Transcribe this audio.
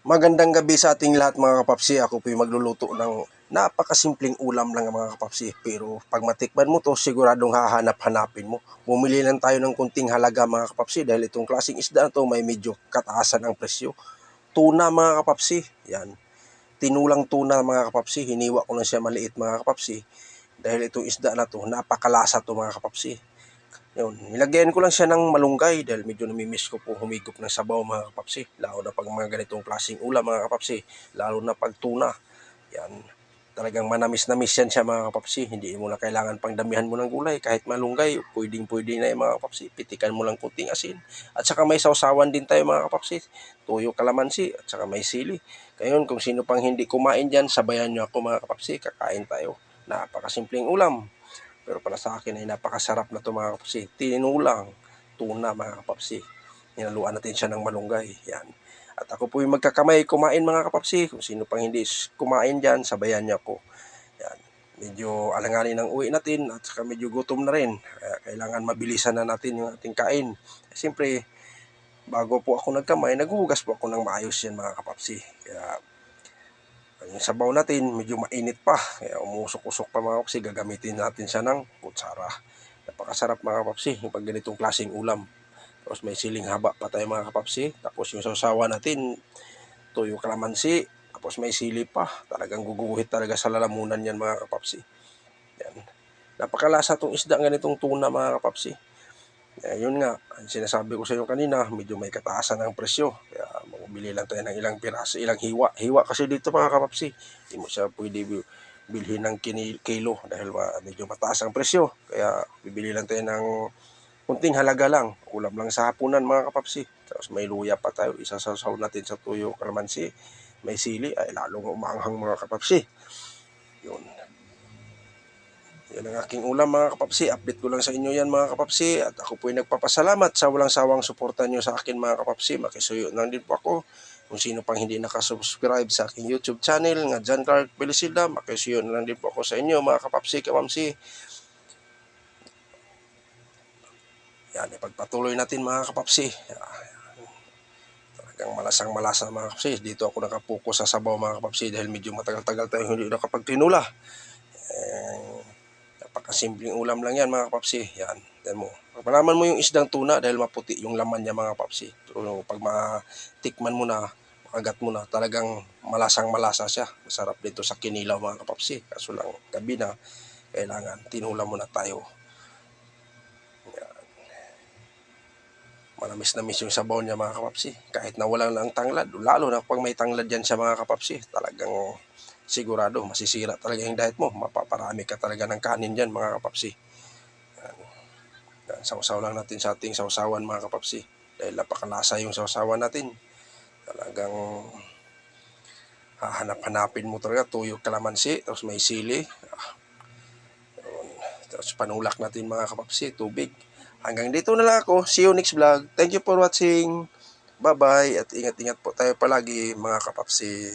Magandang gabi sa ating lahat mga kapapsi. Ako po'y magluluto ng napakasimpleng ulam lang mga kapapsi. Pero pag matikman mo to, siguradong hahanap-hanapin mo. Bumili lang tayo ng kunting halaga mga kapapsi dahil itong klaseng isda na to may medyo kataasan ang presyo. Tuna mga kapapsi, yan. Tinulang tuna mga kapapsi, hiniwa ko lang siya maliit mga kapapsi. Dahil itong isda na to, napakalasa to mga kapapsi. Yun, nilagyan ko lang siya ng malunggay dahil medyo namimiss ko po humigop ng sabaw mga kapapsi. Lalo na pag mga ganitong klaseng ulam mga kapapsi. Lalo na pag tuna. Yan, talagang manamis-namis yan siya mga kapapsi. Hindi mo na kailangan pang damihan mo ng gulay. Kahit malunggay, pwedeng-pwede na yung mga kapapsi. Pitikan mo lang kunting asin. At saka may sausawan din tayo mga kapapsi. Tuyo kalamansi at saka may sili. Ngayon, kung sino pang hindi kumain dyan, sabayan nyo ako mga kapapsi. Kakain tayo. Napakasimpleng ulam. Pero para sa akin ay napakasarap na ito mga kapapsi. Tinulang tuna mga kapapsi. Ninaluan natin siya ng malunggay. Yan. At ako po yung magkakamay kumain mga kapapsi. Kung sino pang hindi kumain dyan, sabayan niyo ako. Yan. Medyo alanganin ang uwi natin at saka medyo gutom na rin. Kaya kailangan mabilisan na natin yung ating kain. Siyempre, bago po ako nagkamay, naghuhugas po ako ng maayos yan mga kapapsi. Kaya yung sabaw natin medyo mainit pa, kaya umusok-usok pa mga kapapsi. Gagamitin natin siya ng kutsara. Napakasarap mga kapapsi yung pag ganitong klaseng ulam. Tapos may siling haba pa tayo mga kapapsi. Tapos yung sausawa natin, tuyo kalamansi. Tapos may sili pa. Talagang guguhit talaga sa lalamunan yan mga kapapsi. Yan. Napakalasa tong isda ganitong tuna mga kapapsi. Yun nga, sinasabi ko sa inyo kanina, medyo may kataasan ng presyo. Kaya bili lang tayo ng ilang piraso, ilang hiwa. Hiwa kasi dito mga kapapsi. Hindi mo siya pwede bilhin ng kilo dahil medyo mataas ang presyo. Kaya bibili lang tayo ng kunting halaga lang. Ulam lang sa hapunan mga kapapsi. Tapos may luya pa tayo. Isasasaw natin sa tuyo kalamansi. May sili. Ay lalong umaanghang mga kapapsi. Yun. Yan ang aking ulam mga kapapsi. Update ko lang sa inyo yan mga kapapsi. At ako po ay nagpapasalamat sa walang sawang suporta nyo sa akin mga kapapsi. Makisuyo lang din po ako. Kung sino pang hindi nakasubscribe sa aking YouTube channel nga John Clark Belicilda, makisuyo na lang din po ako sa inyo mga kapapsi, kamamsi. Yan, ipagpatuloy natin mga kapapsi. Talagang malasang malasa mga kapapsi. Dito ako nakapokus sa sabaw mga kapapsi dahil medyo matagal-tagal tayo hindi nakapagtinula. Napakasimpleng ulam lang yan mga kapapsi. Yan, yan mo. Malaman mo yung isdang tuna dahil maputi yung laman niya mga kapapsi. Pero pag matikman mo na, makagat mo na, talagang malasang malasa siya. Masarap dito sa kinilaw mga kapapsi. Kaso lang gabi na, kailangan tinula mo na tayo. Yan. Manamis-namis yung sabaw niya mga kapapsi. Kahit na walang lang tanglad, lalo na pag may tanglad yan siya mga kapapsi, talagang sigurado masisira talaga yung diet mo. Mapaparami ka talaga ng kanin dyan mga kapapsi. Yan, sausaw lang natin sa ating sausawan mga kapapsi. Dahil napakalasa yung sausawan natin. Talagang hahanap-hanapin mo talaga. Tuyo kalamansi, tapos may sili. Tapos panulak natin mga kapapsi, tubig. Hanggang dito na lang ako. See you next vlog. Thank you for watching. Bye-bye at ingat-ingat po tayo palagi mga kapapsi.